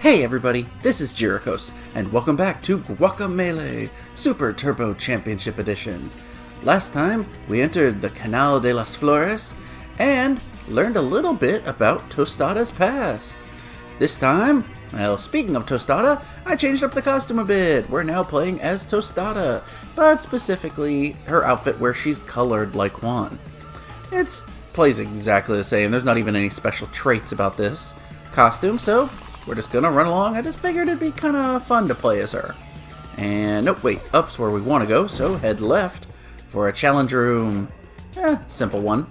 Hey everybody, this is Jirikos, and welcome back to Guacamelee Super Turbo Championship Edition. Last time, we entered the Canal de las Flores, and learned a little bit about Tostada's past. This time, well, speaking of Tostada, I changed up the costume a bit. We're now playing as Tostada, but specifically her outfit where she's colored like Juan. It plays exactly the same, there's not even any special traits about this costume, so we're just gonna run along. I just figured it'd be kind of fun to play as her. And nope, wait, up's where we want to go, so head left for a challenge room. Simple one.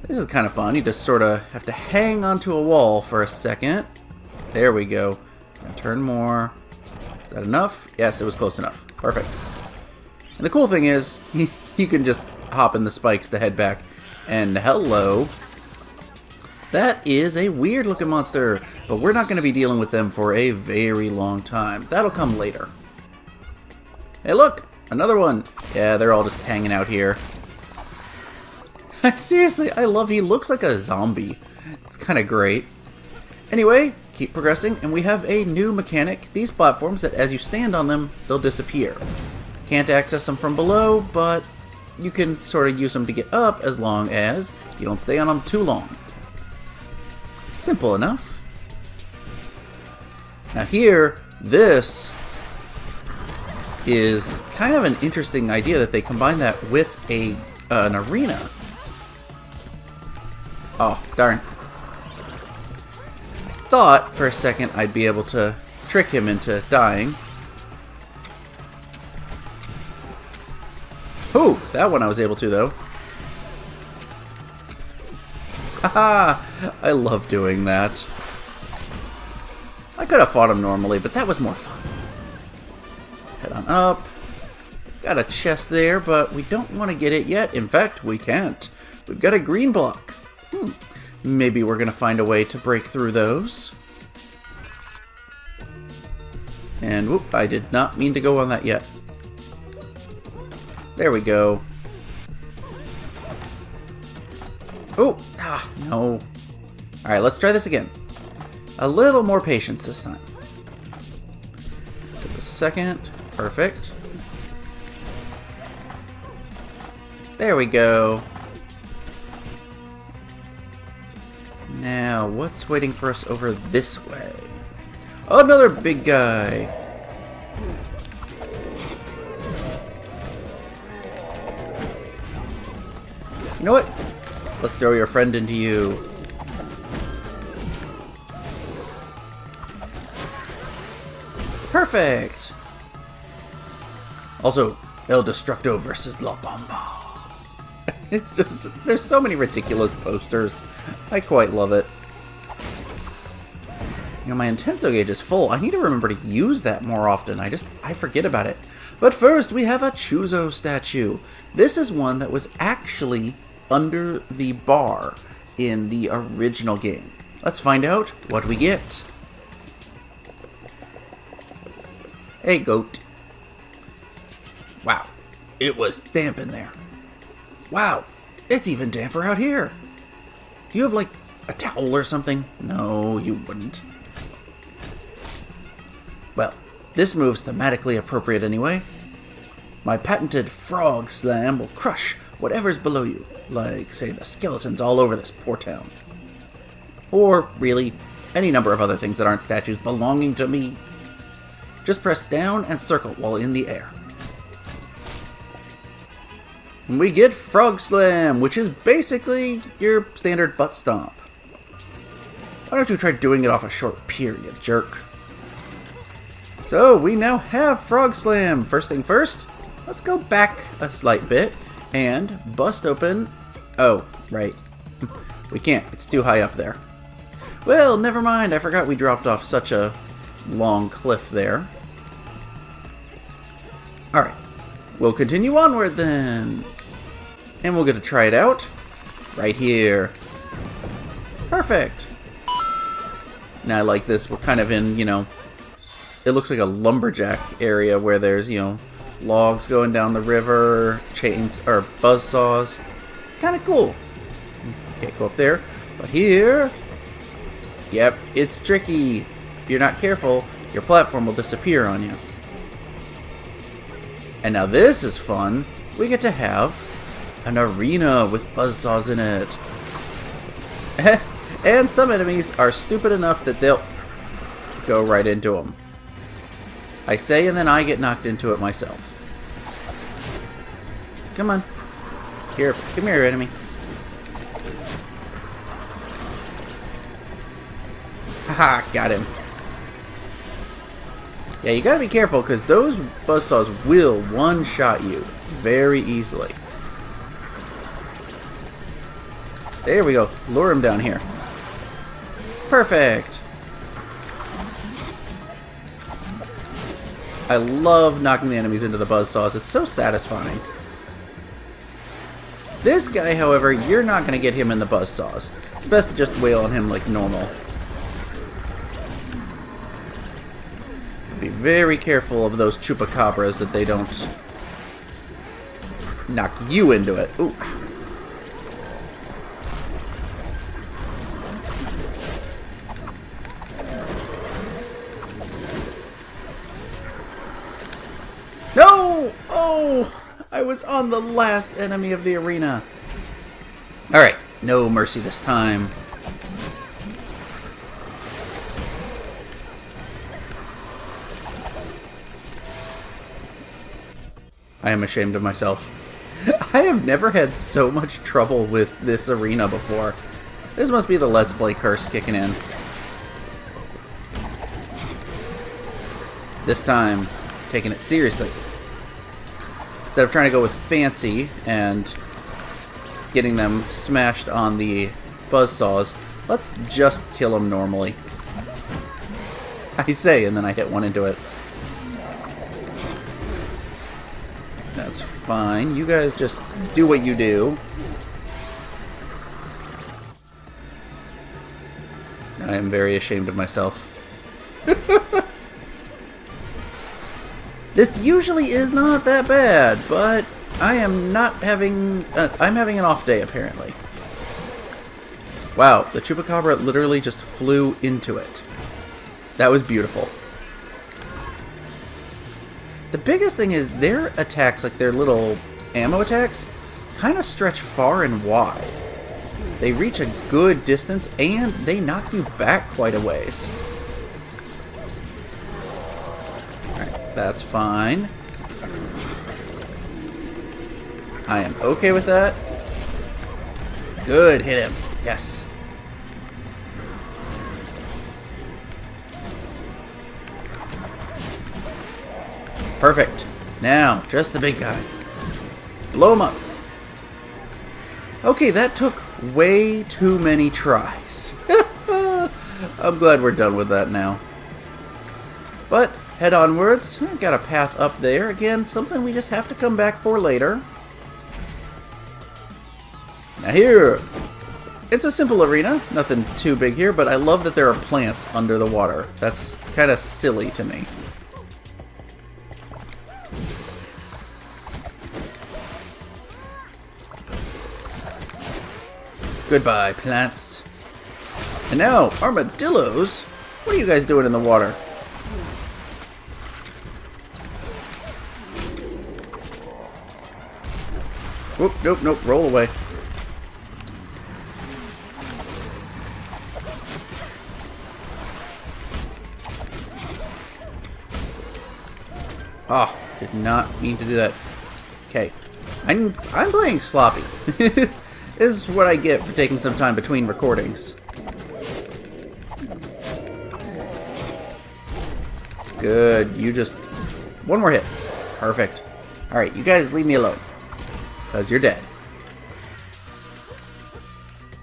This is kind of fun. You just sort of have to hang onto a wall for a second. There we go. Now turn more. Is that enough? Yes, it was close enough. Perfect. And the cool thing is, you can just hop in the spikes to head back. And hello. That is a weird looking monster, but we're not going to be dealing with them for a very long time. That'll come later. Hey look, another one. Yeah, they're all just hanging out here. Seriously, I love he looks like a zombie. It's kind of great. Anyway, keep progressing, and we have a new mechanic. These platforms that as you stand on them, they'll disappear. Can't access them from below, but you can sort of use them to get up as long as you don't stay on them too long. Simple enough. Now here, this is kind of an interesting idea that they combine that with an arena. Oh, darn. I thought for a second I'd be able to trick him into dying. Ooh, that one I was able to though. Haha! I love doing that. I could have fought him normally, but that was more fun. Head on up. Got a chest there, but we don't want to get it yet. In fact, we can't. We've got a green block. Maybe we're going to find a way to break through those. And whoop, I did not mean to go on that yet. There we go. Oh, no. Alright, let's try this again. A little more patience this time. Give this a second. Perfect. There we go. Now, what's waiting for us over this way? Another big guy. You know what? Let's throw your friend into you. Perfect! Also, El Destructo versus La Bomba. It's just, there's so many ridiculous posters. I quite love it. You know, my Intenso gauge is full. I need to remember to use that more often. I forget about it. But first, we have a Chuzo statue. This is one that was actually under the bar in the original game. Let's find out what we get. Hey, goat. Wow, it was damp in there. Wow, it's even damper out here. Do you have, like, a towel or something? No, you wouldn't. Well, this move's thematically appropriate anyway. My patented frog slam will crush whatever's below you, like, say, the skeletons all over this poor town. Or, really, any number of other things that aren't statues belonging to me. Just press down and circle while in the air. And we get Frog Slam, which is basically your standard butt stomp. Why don't you try doing it off a short pier, you jerk? So, we now have Frog Slam. First thing first, let's go back a slight bit and bust open... Oh, right. We can't. It's too high up there. Well, never mind. I forgot we dropped off such a long cliff there. Alright. We'll continue onward then. And we'll get to try it out right here. Perfect. Now I like this. We're kind of in, you know, it looks like a lumberjack area where there's, you know, logs going down the river, chains, or buzzsaws. It's kind of cool. Can't go up there. But here, yep, it's tricky. if you're not careful, your platform will disappear on you. And now this is fun. We get to have an arena with buzzsaws in it. And some enemies are stupid enough that they'll go right into them. I say, and then I get knocked into it myself. Come on. Here, come here, enemy. Haha, got him. Yeah, you gotta be careful, because those buzzsaws will one-shot you very easily. There we go. Lure him down here. Perfect. I love knocking the enemies into the buzzsaws. It's so satisfying. This guy, however, you're not going to get him in the buzzsaws. It's best to just wail on him like normal. Be very careful of those chupacabras that they don't knock you into it. Ooh. No! Oh! I was on the last enemy of the arena. Alright, no mercy this time. I am ashamed of myself. I have never had so much trouble with this arena before. This must be the Let's Play curse kicking in. This time, taking it seriously. Instead of trying to go with fancy and getting them smashed on the buzzsaws, let's just kill them normally. I say, and then I hit one into it. That's fine. You guys just do what you do. I am very ashamed of myself. This usually is not that bad, but I am not having... I'm having an off day, apparently. Wow, the chupacabra literally just flew into it. That was beautiful. The biggest thing is their attacks, like their little ammo attacks, kind of stretch far and wide. They reach a good distance, and they knock you back quite a ways. Alright, that's fine. I am okay with that. Good, hit him. Yes. Perfect. Now, just the big guy. Blow him up. Okay, that took way too many tries. I'm glad we're done with that now. But, head onwards. Got a path up there. Again, something we just have to come back for later. Now here. It's a simple arena. Nothing too big here, but I love that there are plants under the water. That's kind of silly to me. Goodbye, plants. And now, armadillos? What are you guys doing in the water? Whoop, nope, nope, roll away. Oh, did not mean to do that. Okay. I'm playing sloppy. This is what I get for taking some time between recordings. Good. You just... One more hit. Perfect. Alright, you guys leave me alone. Because you're dead.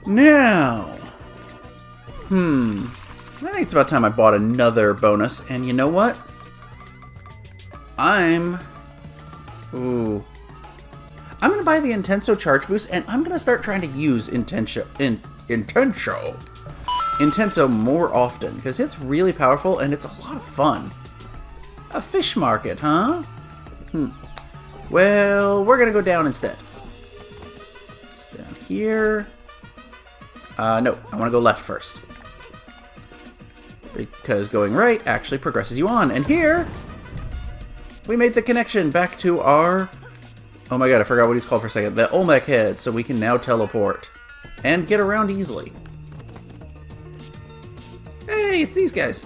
Now... I think it's about time I bought another bonus. And you know what? I'm going to buy the Intenso Charge Boost, and I'm going to start trying to use Intenso more often, because it's really powerful, and it's a lot of fun. A fish market, huh? Well, we're going to go down instead. It's down here. No, I want to go left first. because going right actually progresses you on. And here, we made the connection back to our... Oh my god, I forgot what he's called for a second. The Olmec head, so we can now teleport. And get around easily. Hey, it's these guys.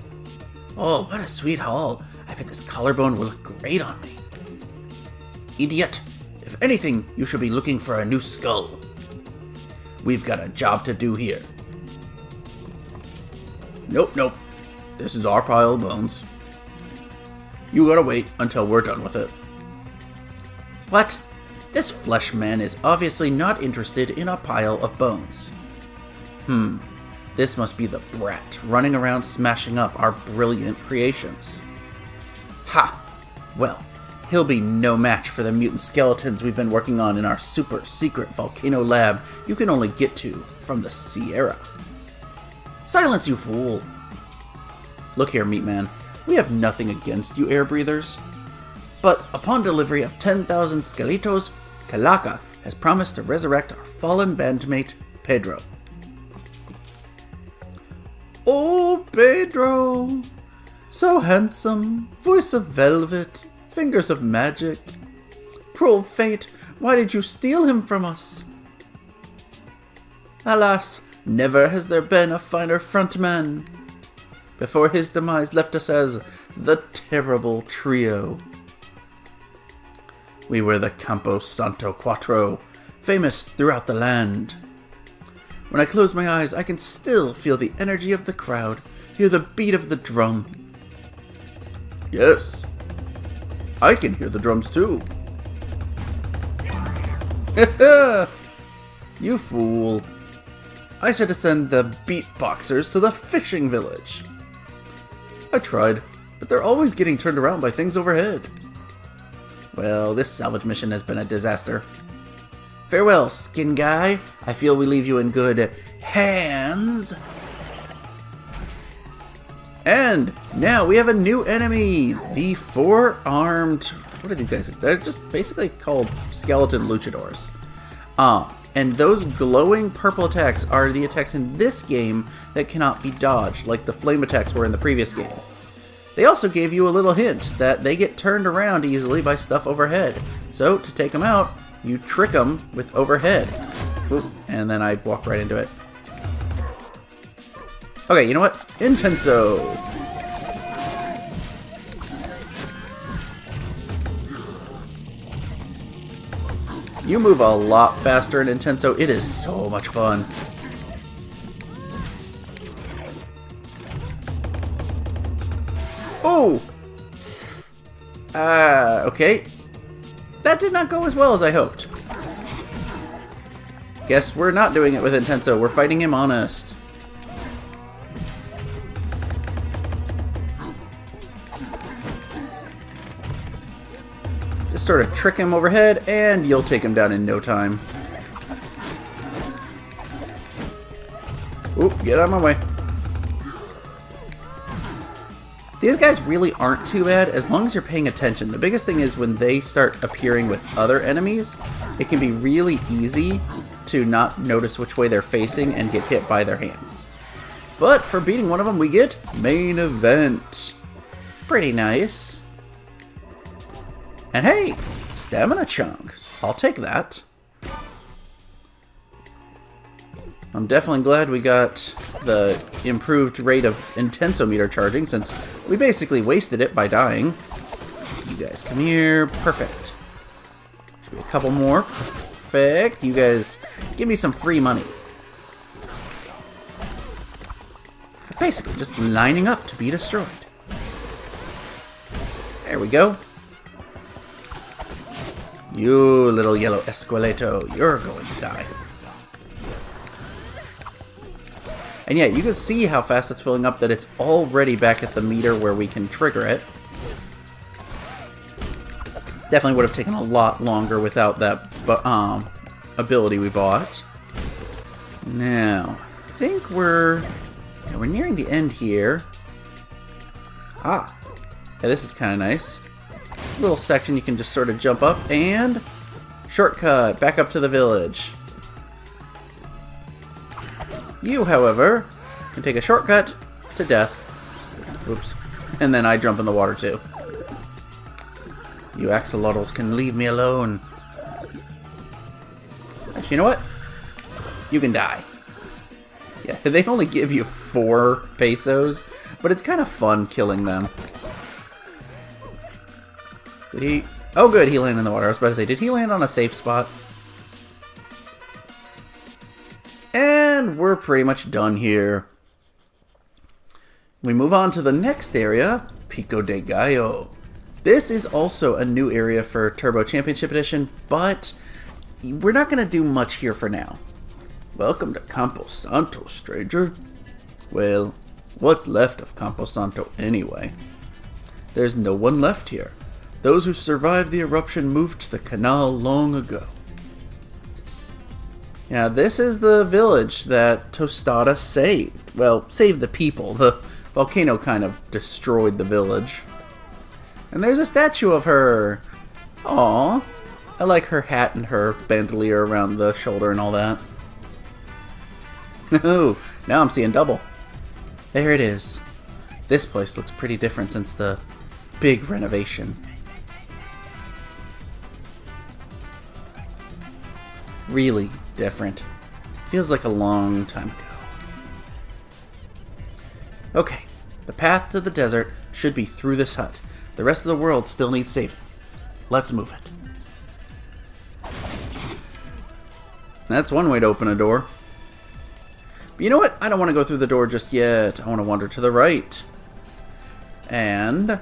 Oh, what a sweet haul. I bet this collarbone will look great on me. Idiot. If anything, you should be looking for a new skull. We've got a job to do here. Nope, nope. This is our pile of bones. You gotta wait until we're done with it. What? This flesh man is obviously not interested in a pile of bones. This must be the brat running around smashing up our brilliant creations. Ha! Well, he'll be no match for the mutant skeletons we've been working on in our super secret volcano lab you can only get to from the Sierra. Silence, you fool! Look here, meat man. We have nothing against you air breathers. But upon delivery of 10,000 skeletos, Calaca has promised to resurrect our fallen bandmate, Pedro. Oh, Pedro! So handsome, voice of velvet, fingers of magic. Cruel fate, why did you steal him from us? Alas, never has there been a finer frontman. Before his demise left us as the terrible trio. We were the Campo Santo Cuatro, famous throughout the land. When I close my eyes, I can still feel the energy of the crowd, hear the beat of the drum. Yes, I can hear the drums too. You fool. I said to send the beatboxers to the fishing village. I tried, but they're always getting turned around by things overhead. Well, this salvage mission has been a disaster. Farewell, skin guy. I feel we leave you in good hands. And now we have a new enemy, the four-armed... What are these guys? They're just basically called skeleton luchadors. And those glowing purple attacks are the attacks in this game that cannot be dodged, like the flame attacks were in the previous game. They also gave you a little hint that they get turned around easily by stuff overhead. So, to take them out, you trick them with overhead. Oop, and then I walk right into it. Okay, you know what? Intenso! You move a lot faster in Intenso. It is so much fun. Oh! Okay. That did not go as well as I hoped. Guess we're not doing it with Intenso. We're fighting him honest. Just sort of trick him overhead, and you'll take him down in no time. Oop, get out of my way. These guys really aren't too bad as long as you're paying attention. The biggest thing is when they start appearing with other enemies, it can be really easy to not notice which way they're facing and get hit by their hands. But for beating one of them, we get main event. Pretty nice. And hey, stamina chunk. I'll take that. I'm definitely glad we got the improved rate of intensometer charging since we basically wasted it by dying. You guys come here. Perfect. Should be a couple more. Perfect. You guys give me some free money. Basically just lining up to be destroyed. There we go. You little yellow esqueleto, you're going to die. And yeah, you can see how fast it's filling up, that it's already back at the meter where we can trigger it. Definitely would have taken a lot longer without that ability we bought. Now, I think we're nearing the end here. Ah, yeah, this is kind of nice. Little section you can just sort of jump up and shortcut back up to the village. You, however, can take a shortcut to death Oops. And then I jump in the water too. You axolotls can leave me alone. Actually, you know what? You can die. Yeah, they only give you 4 pesos, but it's kind of fun killing them. Did he... Oh good, he landed in the water. I was about to say, did he land on a safe spot? And we're pretty much done here. We move on to the next area, Pico De Gallo. This is also a new area for Turbo Championship Edition, but we're not going to do much here for now. Welcome to Campo Santo, stranger. Well, what's left of Campo Santo anyway? There's no one left here. Those who survived the eruption moved to the Canal long ago. Yeah, this is the village that Tostada saved. Well, saved the people. The volcano kind of destroyed the village. And there's a statue of her. Aww. I like her hat and her bandolier around the shoulder and all that. Oh, now I'm seeing double. There it is. This place looks pretty different since the big renovation. Really different. Feels like a long time ago. Okay, the path to the desert should be through this hut. The rest of the world still needs saving. Let's move it. That's one way to open a door. But you know what? I don't want to go through the door just yet. I want to wander to the right. And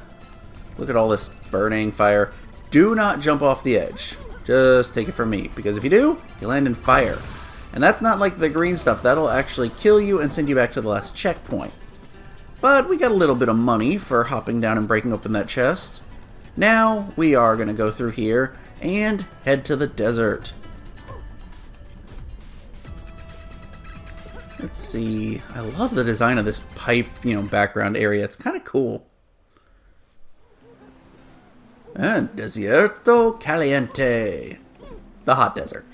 look at all this burning fire. Do not jump off the edge. Just take it from me, because if you do, you land in fire. And that's not like the green stuff. That'll actually kill you and send you back to the last checkpoint. But we got a little bit of money for hopping down and breaking open that chest. Now we are going to go through here and head to the desert. Let's see. I love the design of this pipe, background area. It's kind of cool. And Desierto Caliente. The hot desert.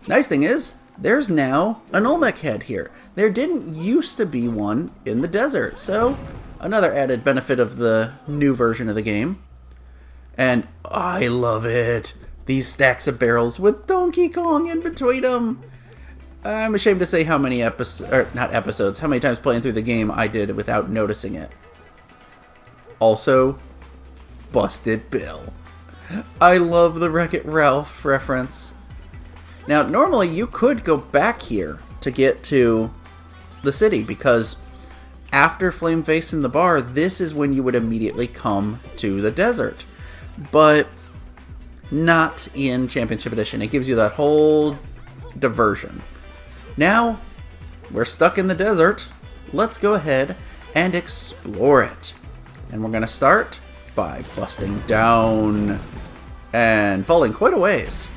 Nice thing is, there's now an Olmec head here. There didn't used to be one in the desert, so another added benefit of the new version of the game. And I love it. These stacks of barrels with Donkey Kong in between them. I'm ashamed to say how many how many times playing through the game I did without noticing it. Also, Busted Bill. I love the Wreck-It Ralph reference. Now, normally you could go back here to get to the city, because after Flame Face in the bar, this is when you would immediately come to the desert. But not in Championship Edition. It gives you that whole diversion. Now, we're stuck in the desert. Let's go ahead and explore it. And we're going to start by busting down and falling quite a ways.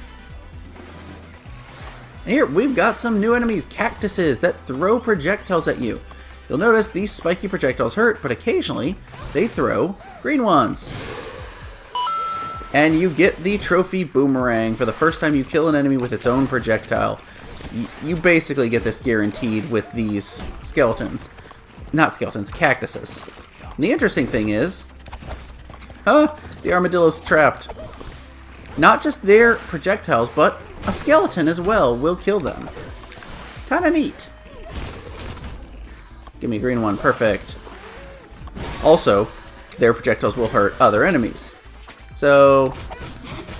And here, we've got some new enemies, cactuses that throw projectiles at you. You'll notice these spiky projectiles hurt, but occasionally they throw green ones. And you get the trophy Boomerang for the first time you kill an enemy with its own projectile. You basically get this guaranteed with these skeletons. Not skeletons, cactuses. And the interesting thing is, the armadillo's trapped. Not just their projectiles, but a skeleton as well will kill them. Kinda neat. Give me a green one, perfect. Also, their projectiles will hurt other enemies. So,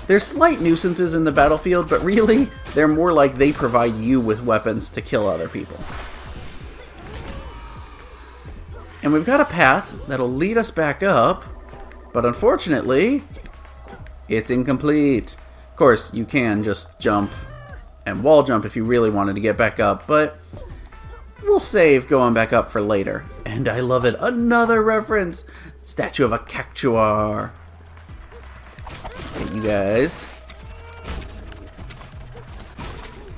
they're slight nuisances in the battlefield, but really, they're more like they provide you with weapons to kill other people. And we've got a path that'll lead us back up, but unfortunately, it's incomplete. Of course, you can just jump and wall jump if you really wanted to get back up, but we'll save going back up for later. And I love it. Another reference! Statue of a cactuar. Okay, you guys.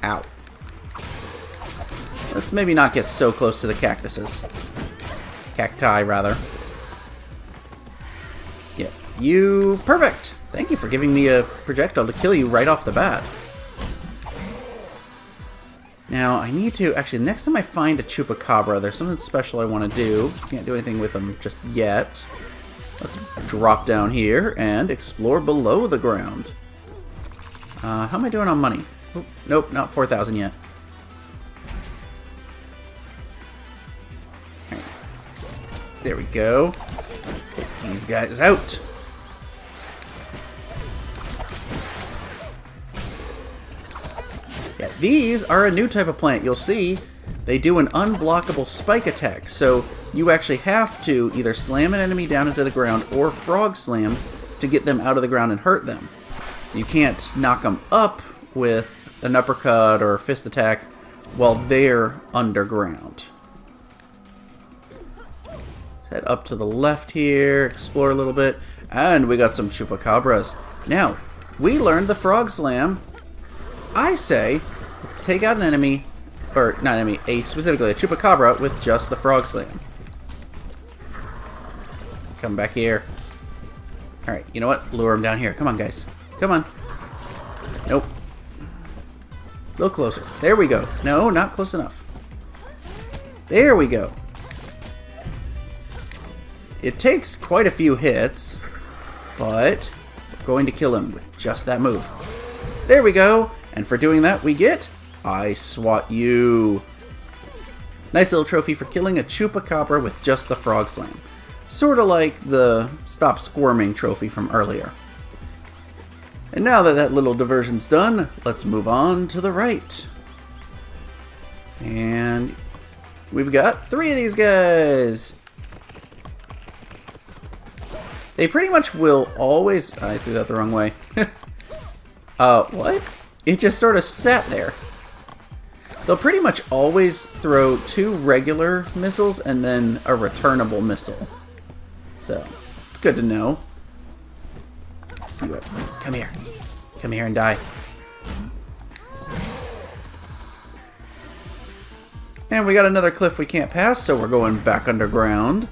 Ow. Let's maybe not get so close to the cactuses. Cacti, rather. Yep. You... Perfect! Thank you for giving me a projectile to kill you right off the bat. Now, I need to... Actually, next time I find a chupacabra, there's something special I want to do. Can't do anything with them just yet. Let's drop down here and explore below the ground. How am I doing on money? Oh, nope, not 4,000 yet. Right. There we go. Take these guys out. Yeah, these are a new type of plant. You'll see they do an unblockable spike attack. So you actually have to either slam an enemy down into the ground or frog slam to get them out of the ground and hurt them. You can't knock them up with an uppercut or a fist attack while they're underground. Let's head up to the left here, explore a little bit, and we got some chupacabras. Now, we learned the frog slam. I say, let's take out an enemy, or not enemy, specifically a chupacabra with just the frog slam. Come back here. Alright, you know what? Lure him down here. Come on, guys. Come on. Nope. A little closer. There we go. No, not close enough. There we go. It takes quite a few hits, but we're going to kill him with just that move. There we go. And for doing that, we get I Swat You. Nice little trophy for killing a chupacabra with just the frog slam. Sort of like the Stop Squirming trophy from earlier. And now that that little diversion's done, let's move on to the right. And we've got 3 of these guys. They pretty much will always... I threw that the wrong way. What? It just sort of sat there. They'll pretty much always throw 2 regular missiles and then a returnable missile. So, it's good to know. Come here. Come here and die. And we got another cliff we can't pass, so we're going back underground.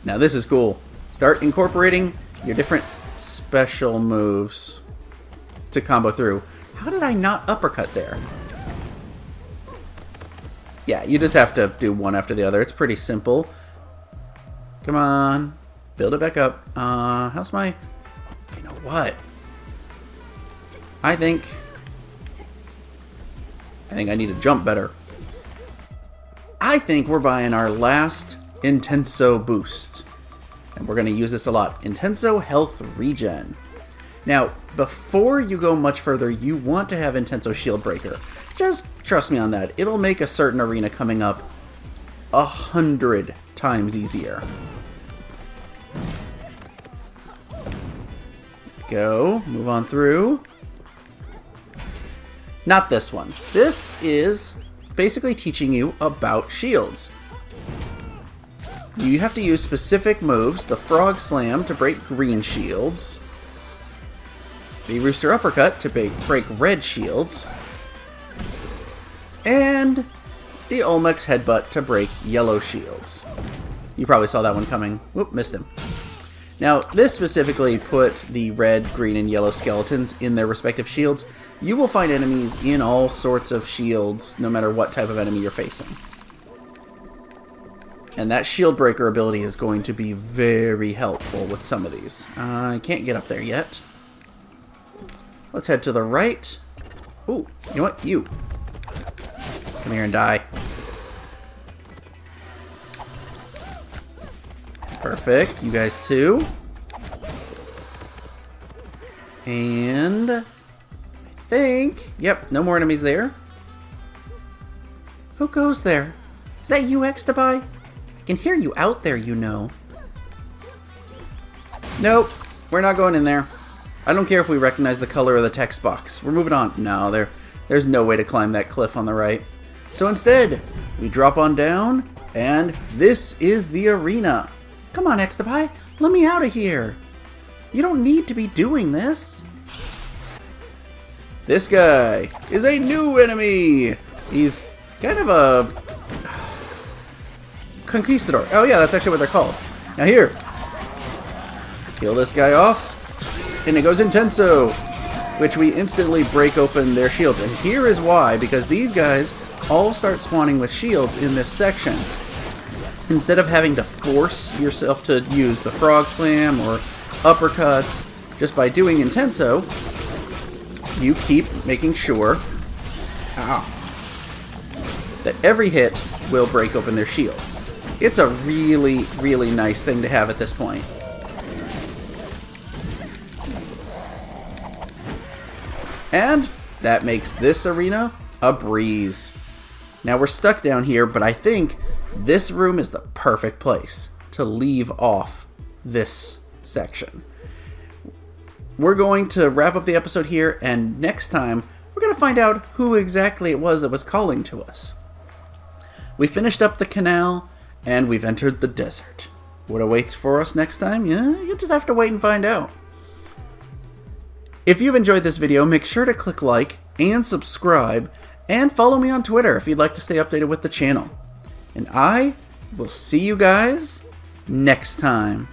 Now this is cool. Start incorporating your different special moves to combo through. How did I not uppercut there? Yeah, you just have to do one after the other. It's pretty simple. Come on. Build it back up. How's my... You know what? I think I need to jump better. I think we're buying our last Intenso boost. And we're going to use this a lot. Intenso Health Regen. Now, before you go much further, you want to have Intenso Shield Breaker. Just trust me on that. It'll make a certain arena coming up 100 times easier. Go. Move on through. Not this one. This is basically teaching you about shields. You have to use specific moves. The Frog Slam to break green shields. The Rooster Uppercut to break red shields. And the Olmec's Headbutt to break yellow shields. You probably saw that one coming. Whoop, missed him. Now, this specifically put the red, green, and yellow skeletons in their respective shields. You will find enemies in all sorts of shields, no matter what type of enemy you're facing. And that shield breaker ability is going to be very helpful with some of these. I can't get up there yet. Let's head to the right. Ooh, you know what? You. Come here and die. Perfect. You guys too. And I think... Yep, no more enemies there. Who goes there? Is that you, Extabai? I can hear you out there, you know. Nope, we're not going in there. I don't care if we recognize the color of the text box. We're moving on. No, there's no way to climb that cliff on the right. So instead, we drop on down, and this is the arena. Come on, Extabai, let me out of here. You don't need to be doing this. This guy is a new enemy. He's kind of a conquistador. Oh yeah, that's actually what they're called. Now here, kill this guy off. and it goes Intenso, which we instantly break open their shields. And here is why, because these guys all start spawning with shields in this section. Instead of having to force yourself to use the frog slam or uppercuts, just by doing Intenso, you keep making sure that every hit will break open their shield. It's a really, really nice thing to have at this point. And that makes this arena a breeze. Now we're stuck down here, but I think this room is the perfect place to leave off this section. We're going to wrap up the episode here, and next time we're going to find out who exactly it was that was calling to us. We finished up the canal, and we've entered the desert. What awaits for us next time? Yeah, you'll just have to wait and find out. If you've enjoyed this video, make sure to click like and subscribe, and follow me on Twitter if you'd like to stay updated with the channel. And I will see you guys next time.